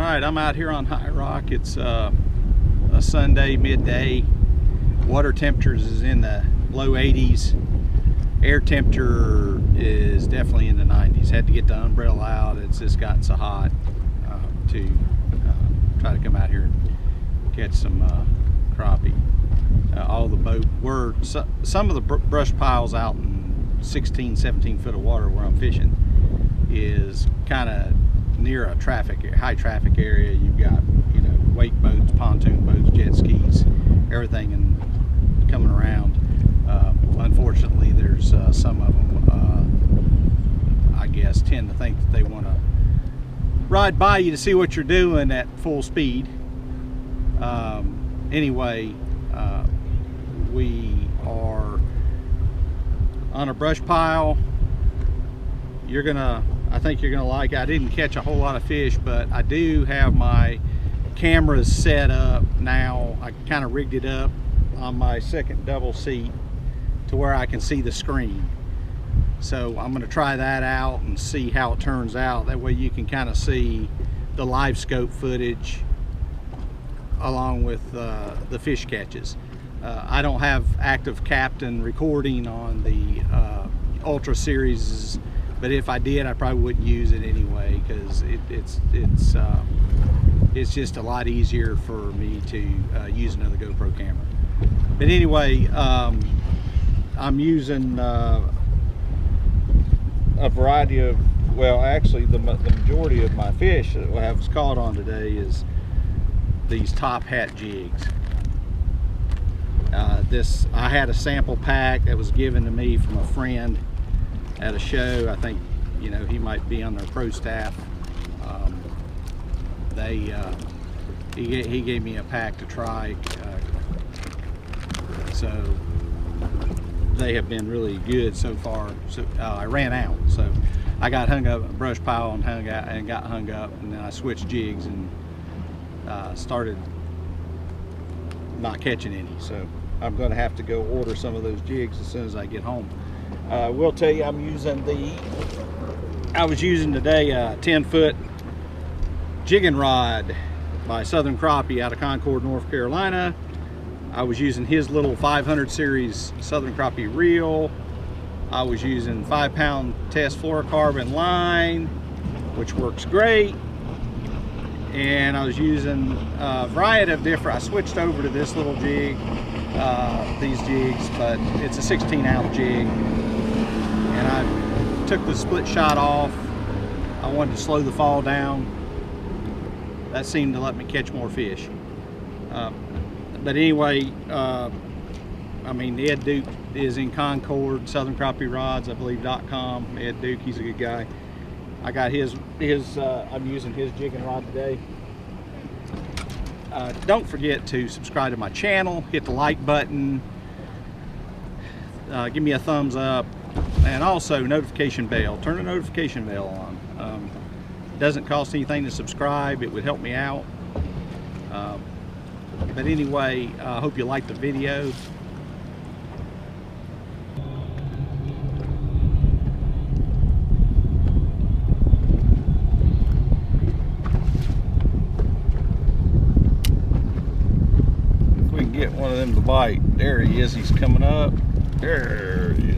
Alright, I'm out here on High Rock. It's a Sunday midday. Water temperatures is in the low 80s. Air temperature is definitely in the 90s. Had to get the umbrella out. It's just gotten so hot to try to come out here and catch some crappie. All the boat were some of the brush piles out in 16, 17 foot of water where I'm fishing is kind of near a high traffic area. You've got, you know, wake boats, pontoon boats, jet skis, everything coming around. Unfortunately, there's some of them, I guess, tend to think that they want to ride by you to see what you're doing at full speed. Anyway, we are on a brush pile. I think you're gonna like it. I didn't catch a whole lot of fish, but I do have my cameras set up now. I kind of rigged it up on my second double seat to where I can see the screen. So I'm gonna try that out and see how it turns out. That way you can kind of see the Livescope footage along with the fish catches. I don't have active captain recording on the Ultra series, but if I did, I probably wouldn't use it anyway, because it's just a lot easier for me to use another GoPro camera. But anyway, I'm using a variety of, well, actually the majority of my fish that I have caught on today is these top hat jigs. I had a sample pack that was given to me from a friend at a show. I think, you know, he might be on their pro staff. He gave me a pack to try, so they have been really good so far. So I ran out, so I got hung up at a brush pile and got hung up, and then I switched jigs and started not catching any. So I'm going to have to go order some of those jigs as soon as I get home. I will tell you, I was using today a 10-foot jigging rod by Southern Crappie out of Concord, North Carolina. I was using his little 500 series Southern Crappie reel. I was using 5-pound test fluorocarbon line, which works great. And I was using a variety of different, I switched over to this little jig, these jigs, but it's a 16-ounce jig. And I took the split shot off. I wanted to slow the fall down. That seemed to let me catch more fish. But anyway, I mean, Ed Duke is in Concord, Southern Crappie Rods, I believe, .com. Ed Duke, he's a good guy. I got I'm using his jigging rod today. Don't forget to subscribe to my channel, hit the like button, give me a thumbs up, and also notification bell. Turn the notification bell on. It doesn't cost anything to subscribe. It would help me out. But anyway, I hope you like the video. If we can get one of them to bite. There he is. He's coming up. There he is.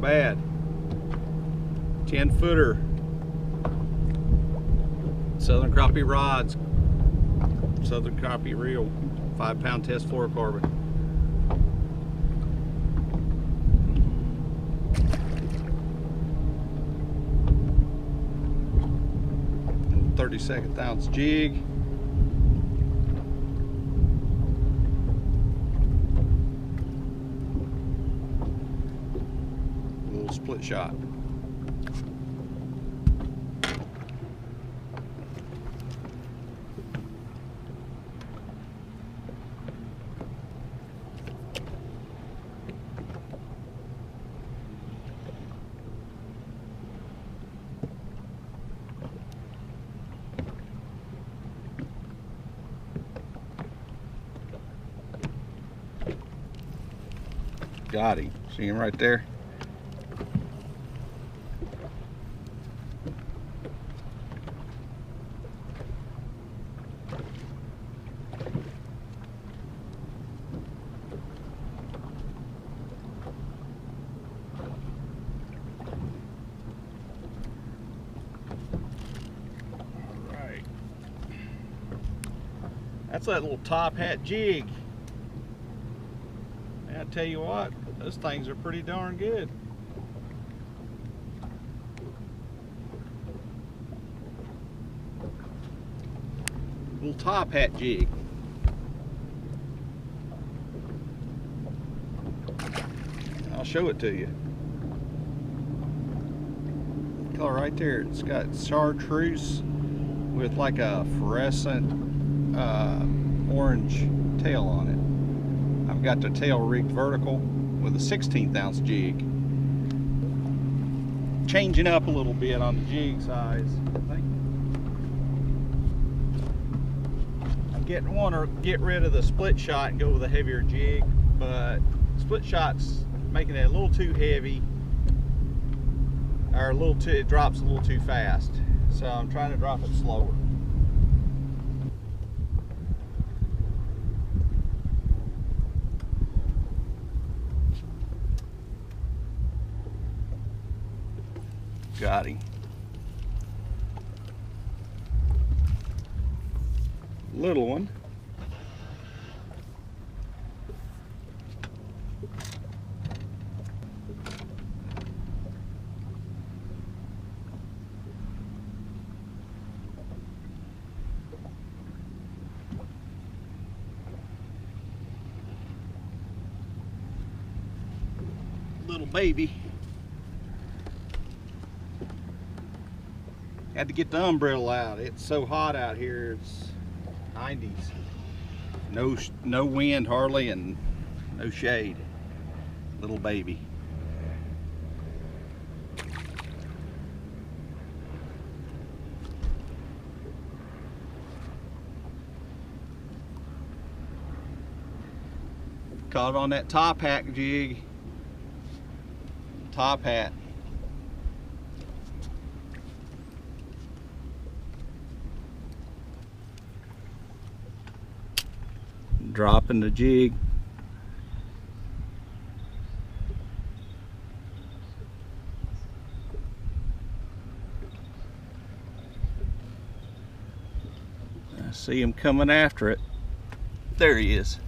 Bad. 10-footer. Southern Crappie rods. Southern Crappie reel. 5-pound test fluorocarbon. 1/32 ounce jig. A little split shot. Got him. See him right there? Alright. That's that little top hat jig. I tell you what, those things are pretty darn good. Little top hat jig. I'll show it to you. Color right there. It's got chartreuse with like a fluorescent orange tail on it. I've got the tail rigged vertical with a 1/16 ounce jig. Changing up a little bit on the jig size. I want to get rid of the split shot and go with a heavier jig, but split shot's making it a little too heavy, or it drops a little too fast. So I'm trying to drop it slower. Got him. Little one. Little baby. Had to get the umbrella out. It's so hot out here. It's 90s. No wind hardly, and no shade. Little baby. Caught on that top hat jig. Top hat. Dropping the jig. I see him coming after it. There he is.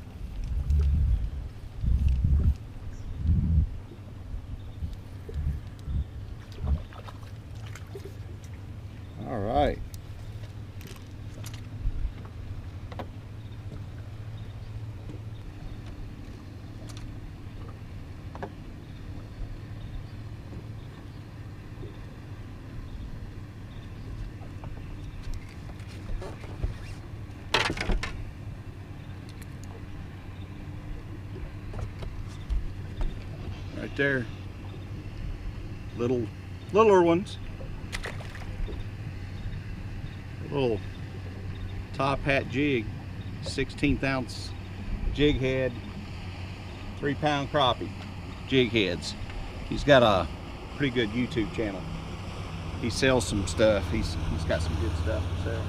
All right. Right there. Littler ones. Little top hat jig, 1/16 ounce jig head, 3-pound crappie jig heads. He's got a pretty good YouTube channel. He sells some stuff. He's got some good stuff to sell.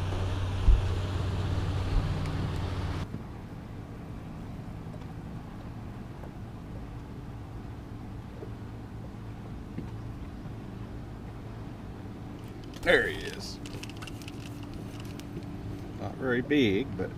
There he is. Not very big, but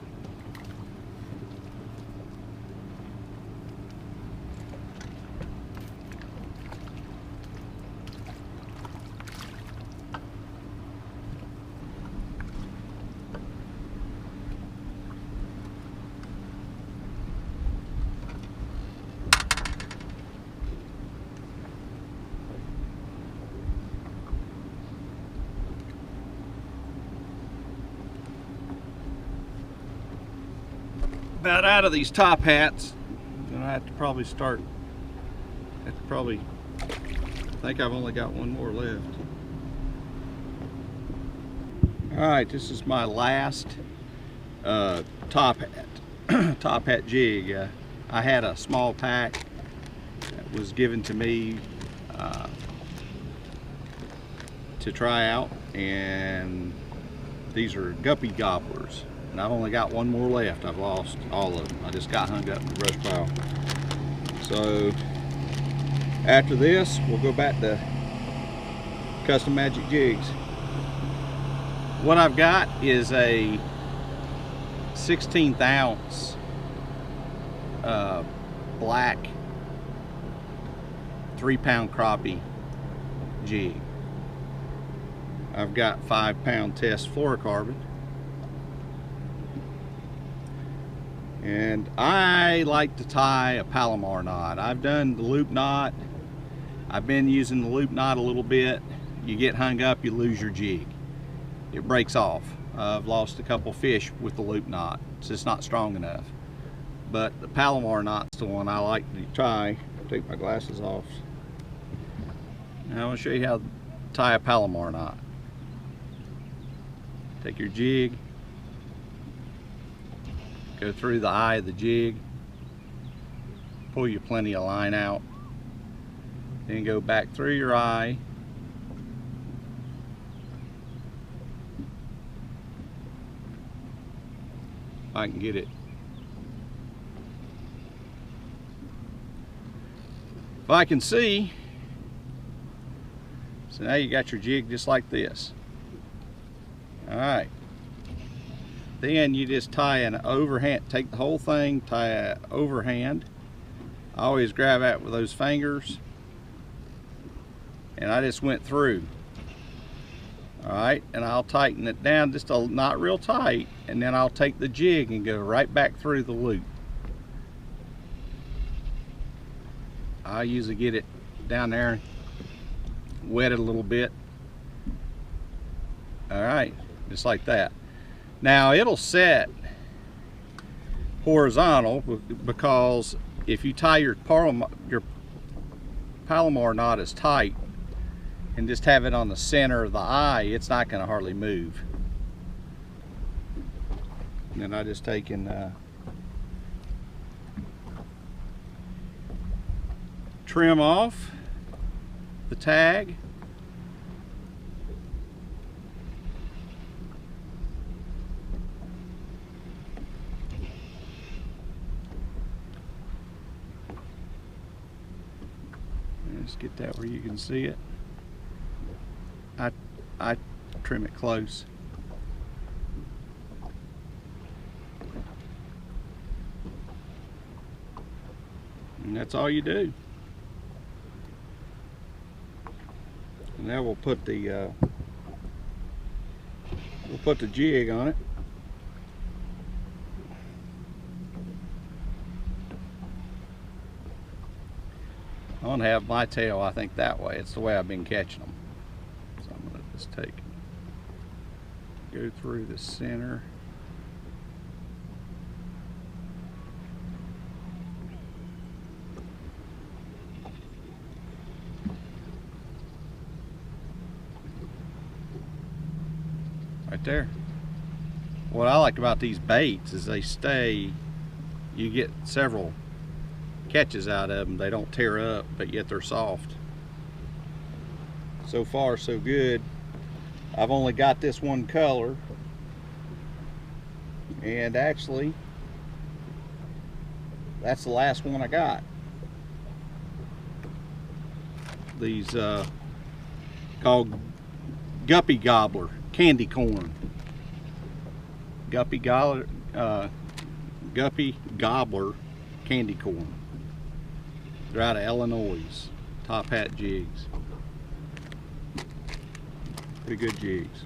about out of these top hats. Gonna have to probably I think I've only got one more left. Alright, this is my last top hat. Top hat jig. I had a small pack that was given to me to try out, and these are Guppy Gobblers, and I've only got one more left. I've lost all of them. I just got hung up in the brush pile. So after this, we'll go back to custom magic jigs. What I've got is a 16th ounce black 3-pound crappie jig. I've got 5-pound test fluorocarbon, and I like to tie a Palomar knot. I've done the loop knot. I've been using the loop knot a little bit. You get hung up, you lose your jig. It breaks off. I've lost a couple fish with the loop knot. It's just not strong enough. But the Palomar knot's the one I like to tie. Take my glasses off. Now I want to show you how to tie a Palomar knot. Take your jig, go through the eye of the jig, pull you plenty of line out, then go back through your eye, if I can get it. If I can see. So now you got your jig just like this. Alright, then you just tie an overhand, take the whole thing, tie an overhand. I always grab that with those fingers, and I just went through. Alright, and I'll tighten it down just not real tight, and then I'll take the jig and go right back through the loop. I usually get it down there, wet it a little bit. Alright, just like that. Now it'll set horizontal because if you tie your Palomar knot as tight and just have it on the center of the eye, it's not going to hardly move. And then I just take and trim off the tag. Just get that where you can see it. I trim it close. And that's all you do. And now we'll put the jig on it. I want to have my tail, I think, that way. It's the way I've been catching them. So I'm going to just go through the center. Right there. What I like about these baits is they stay, you get several catches out of them. They don't tear up, but yet they're soft. So far so good. I've only got this one color, and actually that's the last one I got. These called Guppy Gobbler candy corn. Guppy Gobbler candy corn. They're out of Illinois. Top hat jigs. Pretty good jigs.